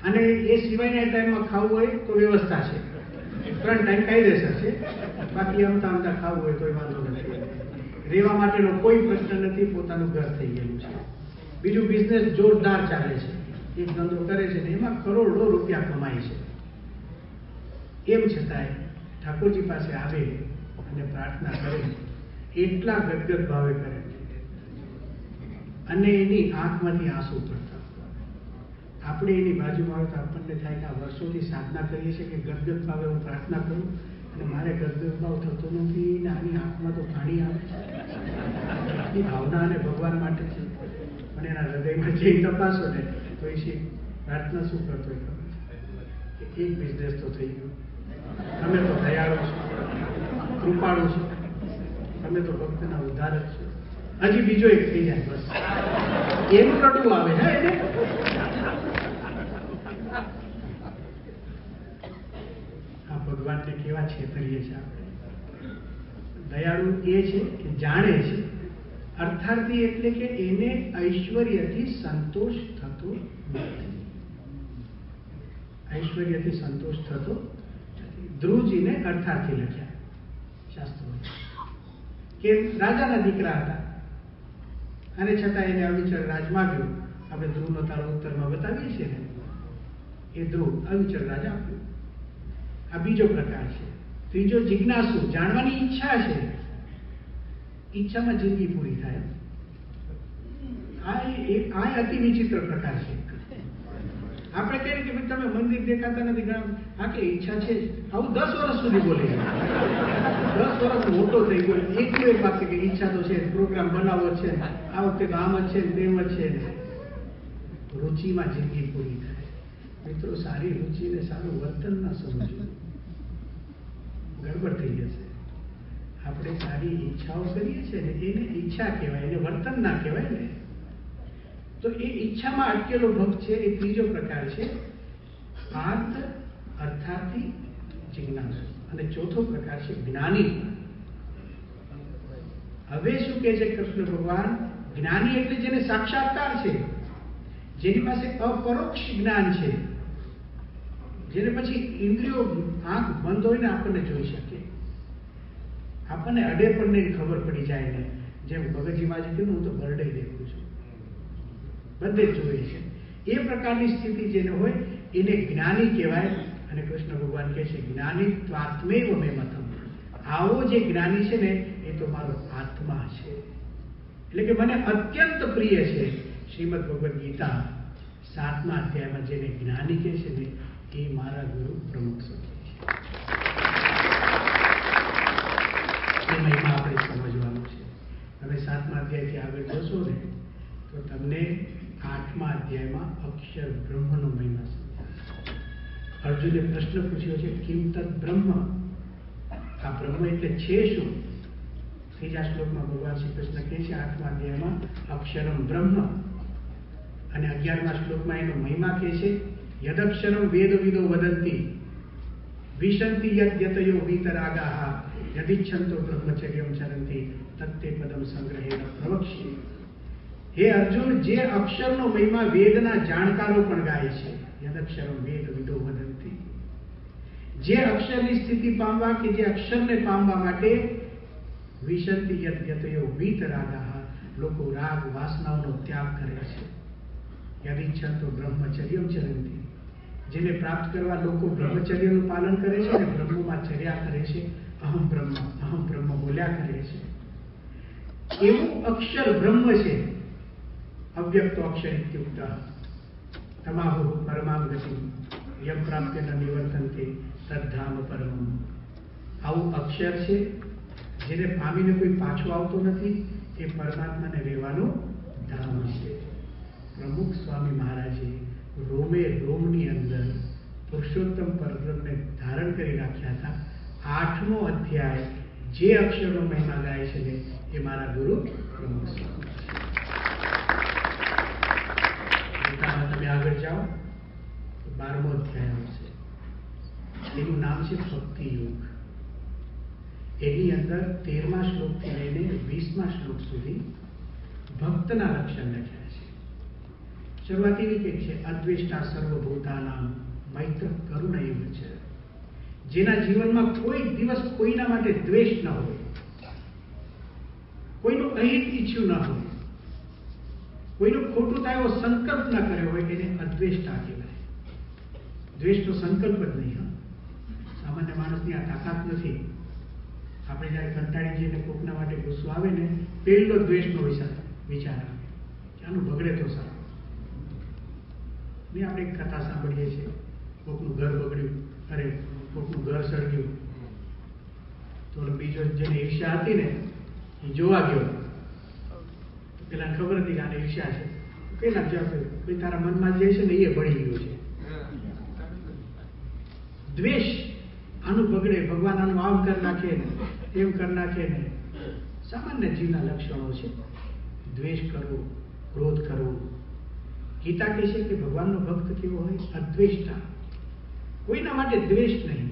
અને એ સિવાયના ટાઈમમાં ખાવું હોય તો વ્યવસ્થા છે. 3 ટાઈમ કાયદેસર છે. બાકી આમતા આમતા ખાવું હોય તો વાંધો નથી. રહેવા માટેનો કોઈ પ્રશ્ન નથી. પોતાનું ઘર થઈ ગયેલું છે. બીજું બિઝનેસ જોરદાર ચાલે છે. એક ધંધો કરે છે ને એમાં કરોડો રૂપિયા કમાય છે. એમ છતાંય ઠાકોરજી પાસે આવે અને પ્રાર્થના કરે, એટલા ગદગદ ભાવે કરે અને એની આંખમાંથી આંસુ પડતા. આપણે એની બાજુમાં આવે તો આપણને થાય કે આ વર્ષોથી સાધના કરીએ છીએ કે ગદગદ ભાવે હું પ્રાર્થના કરું અને મારે ગદગદ ભાવ થતો નથી ને આની આંખમાં તો પાણી આવે છે. એ ભાવના અને ભગવાન માટે છે, પણ એના હૃદયમાં જે તપાસો ને તો એ પ્રાર્થના શું કરતો હોય ખબર છે કે એક બિઝનેસ તો થઈ ગયો. તમે તો દયાળુ છો, કૃપાળુ છો, તમે તો ભક્તના ઉદ્ધારક છો. હજી બીજો એક થઈ જાય બસ, એનું રડવું આવે છે એને. આ ભગવાનને કેવા છેતરીએ છે આપણે. દયાળુ એ છે કે જાણે છે. અર્થાર્થી એટલે કે એને ઐશ્વર્યથી સંતોષ થતો નથી. ઐશ્વર્યથી સંતોષ થતો નથી. ધ્રુવજીને અર્થાર્થી લખ્યા શાસ્ત્રો કે રાજાના દીકરા હતા. અને છતાં એને અવિચળ રાજ માગ્યું. આપણે ધ્રુવનો તારો ઉત્તરમાં બતાવીએ છીએ ને, એ ધ્રુવ અવિચળ રાજ આપ્યું. આ બીજો પ્રકાર છે. ત્રીજો જિજ્ઞાસુ, જાણવાની ઈચ્છા છે, ઈચ્છામાં જિંદગી પૂરી થાય. આ અતિ વિચિત્ર પ્રકાર છે. આપણે કહીએ કે ભાઈ તમે મંદિર દેખાતા નથી, આ કે ઈચ્છા છે, આવું 10 વર્ષ સુધી બોલે. 10 વર્ષ મોટો થઈ ગયો, એક બાકી કે ઈચ્છા તો છે, પ્રોગ્રામ બનાવવો છે, આ વખતે તો આમ જ છે તેમ જ છે. રુચિમાં જિંદગી પૂરી થાય. મિત્રો, સારી રુચિને સારું વર્તન ના સમજવું, ગડબડ થઈ જશે. આપણે સારી ઈચ્છાઓ કરીએ છીએ ને, એને ઈચ્છા કહેવાય, એને વર્તન ના કહેવાય ને. તો એ ઈચ્છામાં અટકેલો ભક્ત છે, એ ત્રીજો પ્રકાર છે, આર્ત અર્થાર્થી જિજ્ઞાસુ. અને ચોથો પ્રકાર છે જ્ઞાની. હવે શું કહે છે કૃષ્ણ ભગવાન? જ્ઞાની એટલે જેને સાક્ષાત્કાર છે, જેની પાસે અપરોક્ષ જ્ઞાન છે, જેને પછી ઇન્દ્રિયો આંખ બંધ હોય ને આપણને જોઈ શકે, આપણને અડે પણ નહીં ખબર પડી જાય ને. જેમ ભગતજીમાં જે કીધું, હું તો બરડે દેખું છું, બધે જ જોઈએ છે. એ પ્રકારની સ્થિતિ જેને હોય એને જ્ઞાની કહેવાય. અને કૃષ્ણ ભગવાન કહે છે જ્ઞાની ત્વાત્મૈવ મે મતમ. આવો જે જ્ઞાની છે ને, એ તો મારો આત્મા છે, એટલે કે મને અત્યંત પ્રિય છે. શ્રીમદ ભગવદ્ ગીતા 7મા અધ્યાયમાં જેને જ્ઞાની કહે છે ને, એ મારા ગુરુ પ્રમુખ સ્વામી છે. એ મહિમા આપણે સમજવાનું છે. તમે 7મા અધ્યાયથી આગળ જશો ને, તો તમને 8મા અધ્યાયમાં અક્ષર બ્રહ્મનો મહિમા સમજાશે. અર્જુને પ્રશ્ન પૂછ્યો છે, કિમ તદ બ્રહ્મ? આ બ્રહ્મ એટલે છે શું? 3જા શ્લોકમાં ભગવાન શ્રી કૃષ્ણ કહે છે 8મા અધ્યાયમાં અક્ષરમ બ્રહ્મ. અને 11મા શ્લોકમાં એનો મહિમા કહે છે, યદક્ષરમ વેદ વિદો વદંતી વિશંતિ યતયો વીતરાગાહ યદિચ્છંતો બ્રહ્મચર્યમ ચરંતી તત્તે પદમ સંગ્રહેણ પ્રવક્ષ્યે. હે અર્જુન, જે અક્ષરનો મહિમા વેદના જાણકારો પણ ગાય છે, યદક્ષરમ વેદ વિદો વદંતી, જે અક્ષરની સ્થિતિ પામવા કે જે અક્ષરને પામવા માટે વિશંતિ યતયો વીતરાગાહ, લોકો રાગ વાસનાઓનો ત્યાગ કરે છે. યદિચ્છંતો બ્રહ્મચર્યમ ચરંતી, જેને પ્રાપ્ત કરવા લોકો બ્રહ્મચર્યનું પાલન કરે છે અને બ્રહ્મમાં ચર્યા કરે છે, અહમ બ્રહ્મ બોલ્યા કરે છે. એવું અક્ષર બ્રહ્મ છે. અવ્યક્તો અક્ષર ઇત્યુક્ત તમાહુ પરમામ ગતિ યમ પ્રાપ્ય ન નિવર્તન્તે તદ્ધામ પરમમ. આવું અક્ષર છે, જેને પામીને કોઈ પાછો આવતો નથી, એ પરમાત્માને રહેવાનું ધામ છે. પ્રમુખ સ્વામી મહારાજે રોમે રોમની અંદર પુરુષોત્તમ પરબ્રહ્મને ધારણ કરી રાખ્યા હતા. 8મો અધ્યાય જે અક્ષરનો મહિમા ગાય છે ને, એ મારા ગુરુ પ્રમુખ સ્વામી. તમે આગળ જાઓ તો 12મો અધ્યાય આવશે. એનું નામ છે ભક્તિ યોગ. એની અંદર 13મા શ્લોકથી લઈને 20મા શ્લોક સુધી ભક્તના લક્ષણ લખ્યા છે. શરૂઆત એવી કંઈક છે, અદ્વેષ્ટા સર્વભૂતાનામ મૈત્ર કરુણૈવ છે. જેના જીવનમાં કોઈ દિવસ કોઈના માટે દ્વેષ ન હોય, કોઈનું અહિત ઈચ્છ્યું ન હોય, કોઈનું ખોટું થાય એવો સંકલ્પ ન કર્યો હોય, એને અદ્વેષ્ટા કહેવાય. દ્વેષનો સંકલ્પ જ નહીં. સામાન્ય માણસની આ તાકાત નથી. આપણે જયારે કંટાળી જઈને કોકના માટે ગુસ્સો આવે ને, પહેલો દ્વેષનો વિચાર આવે કે આનું બગડે તો સારું. નહીં, આપણે એક કથા સાંભળીએ છીએ, કોકનું ઘર બગડ્યું, અરે કોકનું ઘર સળગ્યું, તો બીજો જેને ઈર્ષ્યા હતી ને, એ જોવા ગયો. પેલા ખબર હતી કે આને ઈર્ષ્યા છે. પેલા જવાબ ભાઈ તારા મનમાં જે છે ને, એ બળી ગયું છે. દ્વેષ, આનું બગડે, ભગવાન આનું આમ કરી નાખે ને, તેમ કરી નાખે ને, સામાન્ય જીવના લક્ષણો છે. દ્વેષ કરવો, ક્રોધ કરવો. ગીતા કહે છે કે ભગવાનનો ભક્ત કેવો હોય? અદ્વેષ્ટા. કોઈના માટે દ્વેષ નહીં.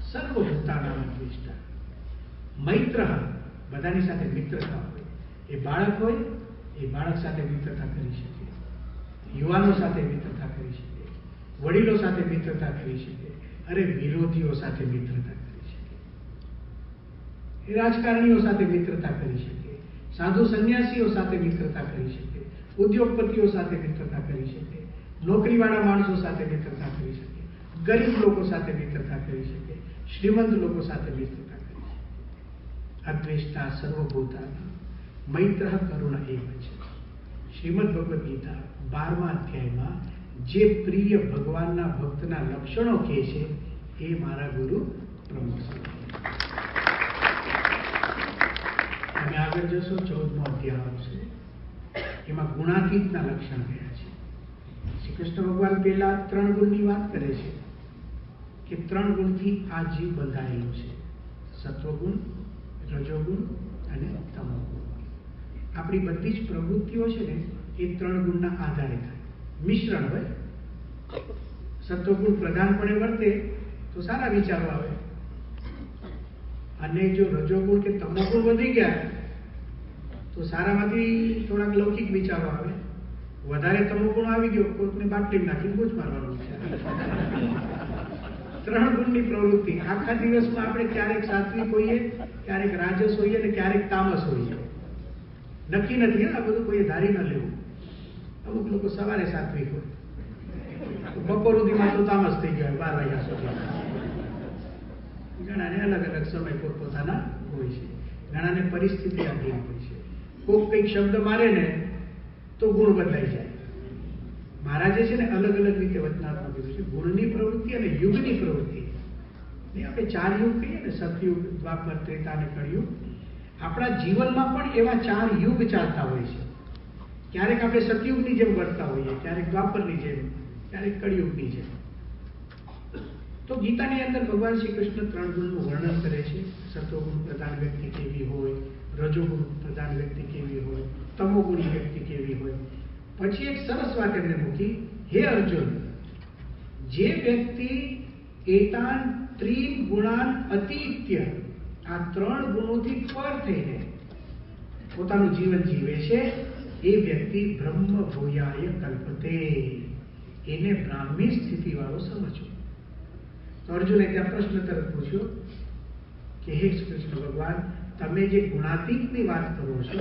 સર્વભૂતાનામ અદ્વેષ્ટા. મૈત્ર, બધાની સાથે મિત્રતા હોય. એ બાળક હોય, એ બાળક સાથે મિત્રતા કરી શકે, યુવાનો સાથે મિત્રતા કરી શકે, વડીલો સાથે મિત્રતા કરી શકે, અરે વિરોધીઓ સાથે મિત્રતા કરી શકે, એ રાજકારણીઓ સાથે મિત્રતા કરી શકે, સાધુ સંન્યાસીઓ સાથે મિત્રતા કરી શકે, ઉદ્યોગપતિઓ સાથે મિત્રતા કરી શકે, નોકરીવાળા માણસો સાથે મિત્રતા કરી શકે, ગરીબ લોકો સાથે મિત્રતા કરી શકે, શ્રીમંત લોકો સાથે મિત્રતા કરી શકે. અદ્વેષ્ટા સર્વભૂતાનાં મૈત્ર કરુણ એવ છે. શ્રીમદ ભગવદ્ ગીતા 12મા અધ્યાયમાં જે પ્રિય ભગવાનના ભક્તના લક્ષણો કહે છે એ મારા ગુરુ પ્રમુખ સ્વામી. તમે આગળ જશો 14મો અધ્યાય આવશે, એમાં ગુણાતીતના લક્ષણ કયા છે. શ્રી કૃષ્ણ ભગવાન પહેલા 3 ગુણની વાત કરે છે કે 3 ગુણથી આ જીવ બંધાયેલો છે. સત્વગુણ, રજોગુણ અને તમોગુણ. આપણી બધી જ પ્રવૃત્તિઓ છે ને એ 3 ગુણના આધારે થાય, મિશ્રણ હોય. સત્વગુણ પ્રધાનપણે વર્તે તો સારા વિચારો આવે, અને જો રજોગુણ કે તમોગુણ વધી ગયા તો સારામાંથી થોડાક લૌકિક વિચારો આવે. વધારે તમોગુણ આવી ગયો, કોઈકને બાટલી નાખીને ગોચ મારવાનું છે. 3 ગુણની પ્રવૃત્તિ. આખા દિવસમાં આપણે ક્યારેક સાત્વિક હોઈએ, ક્યારેક રાજસ હોઈએ અને ક્યારેક તામસ હોઈએ. નક્કી નથી આ બધું કોઈએ ધારી ન લેવું. અમુક લોકો સવારે સાત્વિક હોય, બપોર સુધીમાં તો તામસ થઈ ગયા 12 વાગ્યા સુધી. ઘણાને અલગ અલગ સમય પોતપોતાના હોય છે, ઘણાને પરિસ્થિતિ આધીન હોય છે. કોઈક કંઈક શબ્દ મારે ને તો ગુણ બદલાઈ જાય. મહારાજે છે ને અલગ અલગ રીતે વચનાત્મક કીધું છે. ગુણની પ્રવૃત્તિ અને યુગની પ્રવૃત્તિ. આપણે 4 યુગ કહીએ ને, સતયુગ, દ્વાપર, ત્રેતા અને કળિયુગ. આપણા જીવનમાં પણ એવા 4 યુગ ચાલતા હોય છે. ક્યારેક આપણે સતયુગની જેમ વર્તતા હોઈએ, ક્યારેક દ્વાપરની જેમ, ક્યારેક કળિયુગની જેમ. તો ગીતાની અંદર ભગવાન શ્રી કૃષ્ણ 3 ગુણનું વર્ણન કરે છે. સત્વગુણ પ્રધાન વ્યક્તિ કેવી હોય, રજોગુણ પ્રધાન વ્યક્તિ કેવી હોય, તમોગુણી વ્યક્તિ કેવી હોય. પછી એક સરસ વાત એમને મૂકી, હે અર્જુન, જે વ્યક્તિ એતાન ત્રીન ગુણાન અતીત્ય, આ 3 ગુણોથી પર થઈને પોતાનું જીવન જીવે છે, એ વ્યક્તિ બ્રહ્મ ભૂયાય કલ્પતે, એને બ્રાહ્મી સ્થિતિ વાળો સમજો. તો અર્જુને ત્યાં પ્રશ્ન તરફ પૂછ્યો કે હે કૃષ્ણ ભગવાન, તમે જે ગુણાતીતની વાત કરો છો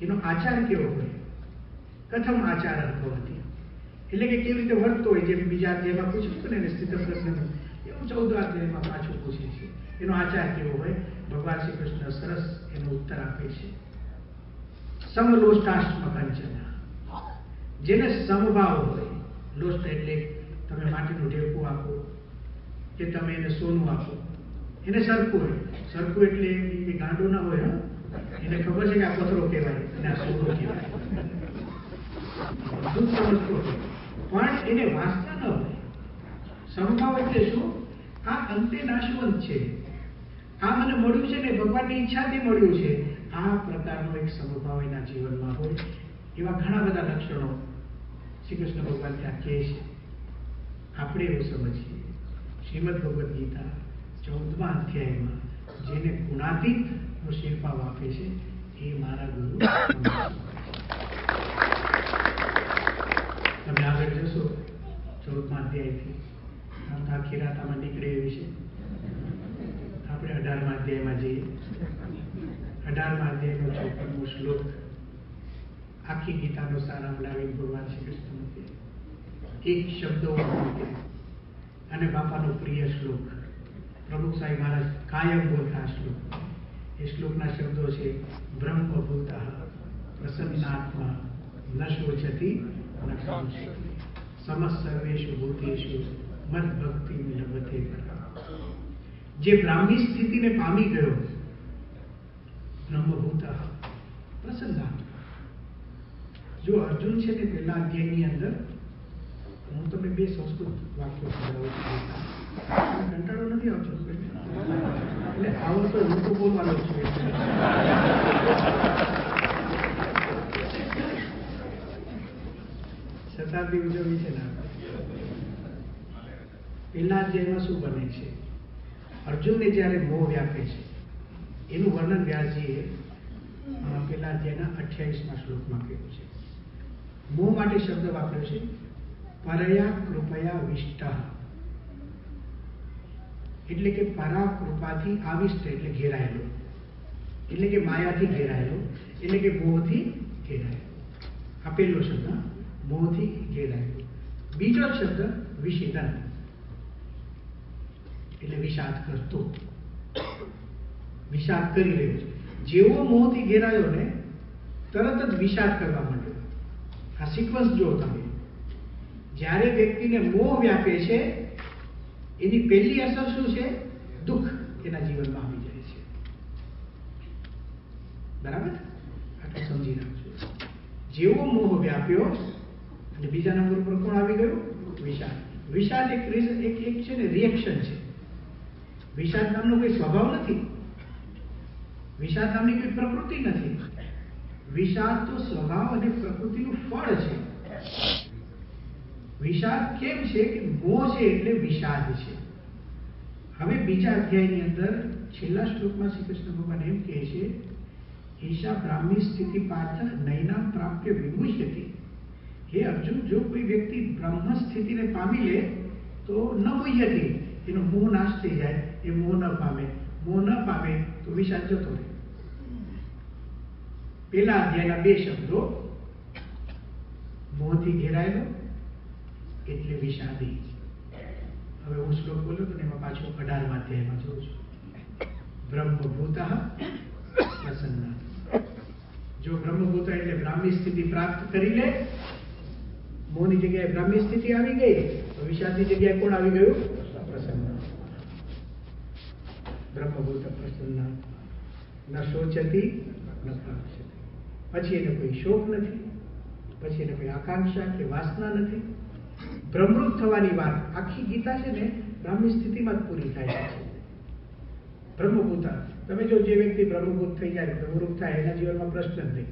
એનો આચાર કેવો હોય? કથમ આચાર ભવતી, એટલે કે કેવી રીતે વર્તતો હોય. જેમ બીજા અધ્યાયમાં પૂછ્યું ને એને સ્થિત પ્રશ્ન, એવું 14 અધ્યાયમાં પાછું પૂછે છે એનો આચાર કેવો હોય. ભગવાન શ્રી કૃષ્ણ સરસ એનો ઉત્તર આપે છે. સમલોષ્ટાશ્મ કંચન, જેને સમભાવ હોય. લોષ્ટ એટલે તમે માટીનું ઢેકું આપો કે તમે એને સોનું આપો, એને સરખું હોય. સરખું એટલે એ ગાંડો ના હોય, એને ખબર છે કે આ પથરો કહેવાય અને આ સોનું કહેવાય, બધું સમજતો હોય, પણ એને વાસના ન હોય. સમભાવ એટલે શું? આ અંતે નાશવંત છે, આ મને મળ્યું છે ને ભગવાનની ઈચ્છાથી મળ્યું છે. આ પ્રકારનો એક સમભાવ એના જીવનમાં હોય. એવા ઘણા બધા લક્ષણો શ્રી કૃષ્ણ ભગવાન ત્યાં કહે છે. આપણે એવું સમજીએ, શ્રીમદ ભગવદ્ ગીતા 14મા અધ્યાયમાં જેને ગુણાતીતનો શિરપાવ આપે છે એ મારા ગુરુ. તમે આગળ જશો 14મા અધ્યાયથી આખી રાત આમાં નીકળે એવી છે. આપણે 18મા અધ્યાયમાં જઈએ. 18મા અધ્યાયનો 54મો શ્લોક આખી ગીતાનો સારાંશ લાવીને ભગવાન શ્રી કૃષ્ણ મૂકે. એક શબ્દો મૂકે અને બાપાનો પ્રિય શ્લોક પ્રમુખ સાહેબ મહારાજ કાયમ બોલતા શ્લોક. એ શ્લોકના શબ્દો છે, બ્રહ્મભૂત પ્રસન્નાત્મા ન શોચતી ન સંશયતિ, સમસ્ત સર્વેષુ ભૂતેષુ મદ ભક્તિ લભતે. જે બ્રાહ્મી સ્થિતિને પામી ગયો, બ્રહ્મભૂત પ્રસન્નાત્મા. જો અર્જુન છે ને પહેલા અધ્યાયની અંદર, હું તમને 2 સંસ્કૃત વાક્યો સમજાવું છું. કંટાળો નથી આવતો એટલે આવો તો હું તો બોલવાનો છું. શતાબ્દી ઉજવણી છે ને, પહેલા અધ્યાયમાં શું બને છે? અર્જુનને જ્યારે મોહ વ્યાપે છે એનું વર્ણન વ્યાસજીએ પહેલા અધ્યાયના 28મા શ્લોકમાં કહ્યું છે. મોહ માટે શબ્દ વાપર્યો છે પરયા કૃપયા વિષ્ટ, એટલે કે પરા કૃપાથી આવિષ્ટ એટલે ઘેરાયેલો, એટલે કે માયાથી ઘેરાયેલો. એટલે કે મોહથી ઘેરાય. આ પહેલો શબ્દ, મોહથી ઘેરાય. બીજો શબ્દ વિષેદન, એટલે વિષાદ કરતો, વિષાદ કરી રહ્યો છે. જેવો મોહથી ઘેરાયો ને તરત જ વિષાદ કરવા માંડ્યો. આ સિક્વન્સ જો તમે, જ્યારે વ્યક્તિને મોહ વ્યાપે છે એની પહેલી અસર શું છે? દુઃખ એના જીવનમાં આવી જાય છે. બરાબર? આટલું સમજી રાખજો. જેવો મોહ વ્યાપ્યો અને બીજા નંબર પર કોણ આવી ગયું? વિષાદ. વિષાદ એક છે ને રિએક્શન છે. વિષાદ નામનો કોઈ સ્વભાવ નથી, વિષાદ નામની કોઈ પ્રકૃતિ નથી. વિષાદ તો સ્વભાવ અને પ્રકૃતિનું ફળ છે. વિષાદ કેમ છે કે મોહ છે એટલે વિષાદ છે. હવે બીજા અધ્યાયની અંદર છેલ્લા શ્લોકમાં શ્રી કૃષ્ણ ભગવાન એમ કહે છે, ઈશા બ્રાહ્મી સ્થિતિ પાર્થ નૈના પ્રાપ્ય વિમુહ્યતિ. હે અર્જુન, જો કોઈ વ્યક્તિ બ્રહ્મ સ્થિતિને પામી લે તો ન મુહ્યતિ, એનો મોહ નાશ થઈ જાય, એ મોહ ન પામે. મોહ ન પામે તો વિષાદ જતો રહે. પેલા અધ્યાયના બે શબ્દો, મોહથી ઘેરાયેલો એટલે વિષાદી. હવે હું શ્લોક બોલ્યો તો એમાં પાછું 18મા અધ્યાયમાં જોઉં છું. બ્રહ્મભૂત પ્રસન્ન. જો બ્રહ્મભૂત એટલે બ્રાહ્મી સ્થિતિ પ્રાપ્ત કરી લે, મોહની જગ્યાએ બ્રાહ્મી સ્થિતિ આવી ગઈ, તો વિષાદની જગ્યાએ કોણ આવી ગયું? પ્રસન્ન. બ્રહ્મભૂત પ્રસન્ન. ન શોચતી ન કાંક્ષતી. પછી એને કોઈ શોક નથી, પછી એને કોઈ આકાંક્ષા કે વાસના નથી. બ્રહ્મરૂપ થવાની વાત આખી ગીતા છે ને બ્રાહ્મી સ્થિતિમાં જ પૂરી થાય છે. બ્રહ્મભૂત. તમે જો જે વ્યક્તિ બ્રહ્મભૂત થઈ જાય, બ્રહ્મરૂપ થાય, એના જીવનમાં પ્રશ્ન જ નહીં.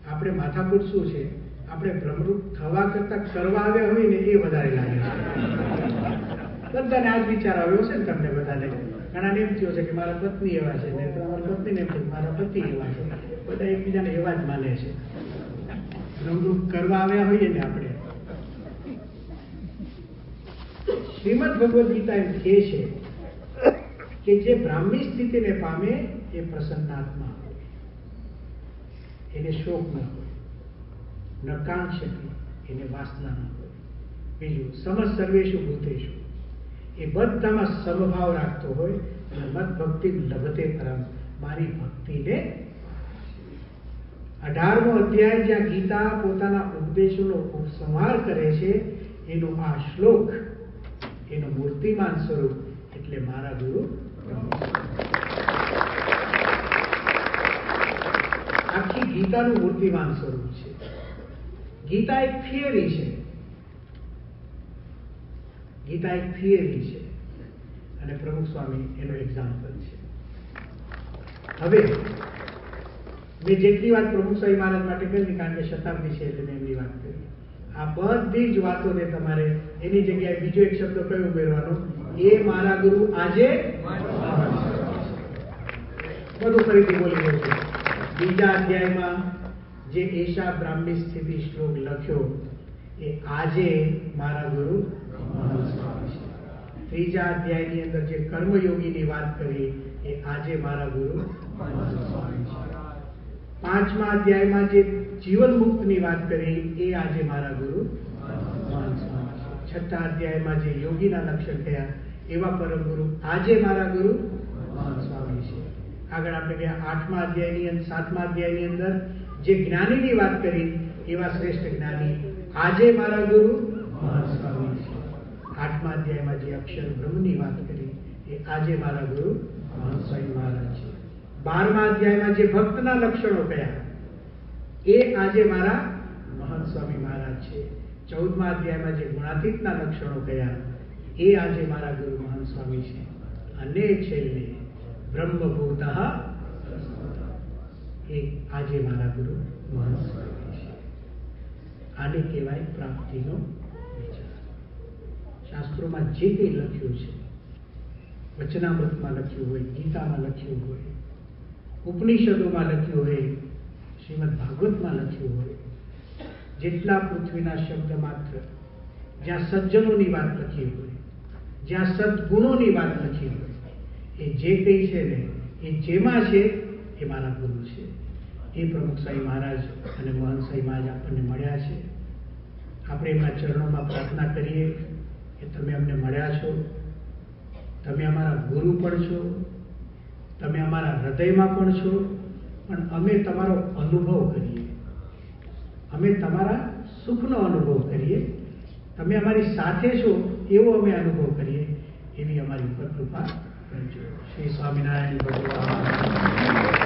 આપણે માથાકૂટ શું છે? આપણે બ્રહ્મરૂપ થવા કરતા કરવા આવ્યા હોય ને એ વધારે લાગે છે. બધાને આ જ વિચાર આવ્યો છે ને તમને બધાને. ઘણાને એમ થયો છે કે મારા પત્ની એવા છે, ને તમારા પત્નીને એમ થયું મારા પતિ એવા છે. બધા એકબીજાને એવા જ માને છે. બ્રહ્મરૂપ કરવા આવ્યા હોઈએ ને આપણે. શ્રીમદ ભગવદ ગીતા એમ કહે છે કે જે બ્રાહ્મી સ્થિતિને પામે એ પ્રસન્નાત્મા હોય, એને શોક ન હોય, ન કાંક્ષતી, એને વાસના ન હોય. બીજું, સમ સર્વેષુ ભૂતેષુ, એ બધામાં સમભાવ રાખતો હોય અને મત ભક્તિ લભતે પરમ, મારી ભક્તિને. 18મો અધ્યાય જ્યાં ગીતા પોતાના ઉપદેશોનો ઉપસંહાર કરે છે, એનો આ શ્લોક એનું મૂર્તિમાન સ્વરૂપ એટલે મારા ગુરુ. આખી ગીતાનું મૂર્તિમાન સ્વરૂપ છે. ગીતા એક થિયરી છે. ગીતા એક થિયરી છે અને પ્રમુખ સ્વામી એનો એક્ઝામ્પલ છે. હવે મેં જેટલી વાત પ્રમુખ સ્વામી મહારાજ માટે કરી, કારણ કે શતાબ્દી છે એટલે મેં એમની વાત કરી. આ બધી જ વાતોને તમારે એની જગ્યાએ બીજો એક શબ્દ કયો ઉમેરવાનો? એ મારા ગુરુ આજે. બધું ફરીથી બોલી રહ્યો છું. બીજા અધ્યાયમાં જે એશા બ્રાહ્મી સ્થિતિ શ્લોક લખ્યો એ આજે મારા ગુરુ. ત્રીજા અધ્યાયની અંદર જે કર્મયોગીની વાત કરી એ આજે મારા ગુરુ. પાંચમા અધ્યાયમાં જે જીવન મુક્તની વાત કરી એ આજે મારા ગુરુ. છઠ્ઠા અધ્યાયમાં જે યોગીના લક્ષણ કયા એવા પરમ ગુરુ આજે મારા ગુરુ સ્વામી છે. આગળ આપણે ગયા 8મા અધ્યાયની અંદર, 7મા અધ્યાયની અંદર જે જ્ઞાનીની વાત કરી એવા શ્રેષ્ઠ જ્ઞાની આજે મારા ગુરુ સ્વામી છે. 8મા અધ્યાયમાં જે અક્ષર બ્રહ્મની વાત કરી એ આજે મારા ગુરુ સ્વામી મહારાજ છે. 12મા અધ્યાયમાં જે ભક્તના લક્ષણો કયા એ આજે મારા મહંત સ્વામી મહારાજ છે. 14મા અધ્યાયમાં જે ગુણાતીતના લક્ષણો કયા એ આજે મારા ગુરુ મહંત સ્વામી છે. અને છેલ્લે બ્રહ્મભૂત એ આજે મારા ગુરુ મહંત સ્વામી છે. આને કહેવાય પ્રાપ્તિનો વિચાર. શાસ્ત્રોમાં જે કંઈ લખ્યું છે, વચનામૃતમાં લખ્યું હોય, ગીતામાં લખ્યું હોય, ઉપનિષદોમાં લખ્યું હોય, શ્રીમદ ભાગવતમાં લખ્યું હોય, જેટલા પૃથ્વીના શબ્દ માત્ર જ્યાં સજ્જનોની વાત લખી હોય, જ્યાં સદગુણોની વાત લખી હોય, એ જે કંઈ છે ને એ જેમાં છે એ મારા ગુરુ છે. એ પ્રમુખ સ્વામી મહારાજ અને મહંત સ્વામી મહારાજ આપણને મળ્યા છે. આપણે એમના ચરણોમાં પ્રાર્થના કરીએ કે તમે અમને મળ્યા છો, તમે અમારા ગુરુ પણ છો, તમે અમારા હૃદયમાં પણ છો, પણ અમે તમારો અનુભવ કરીએ, અમે તમારા સુખનો અનુભવ કરીએ, તમે અમારી સાથે છો એવો અમે અનુભવ કરીએ, એવી અમારી ઉપર કૃપા કરજો. શ્રી સ્વામિનારાયણ ભગવાન.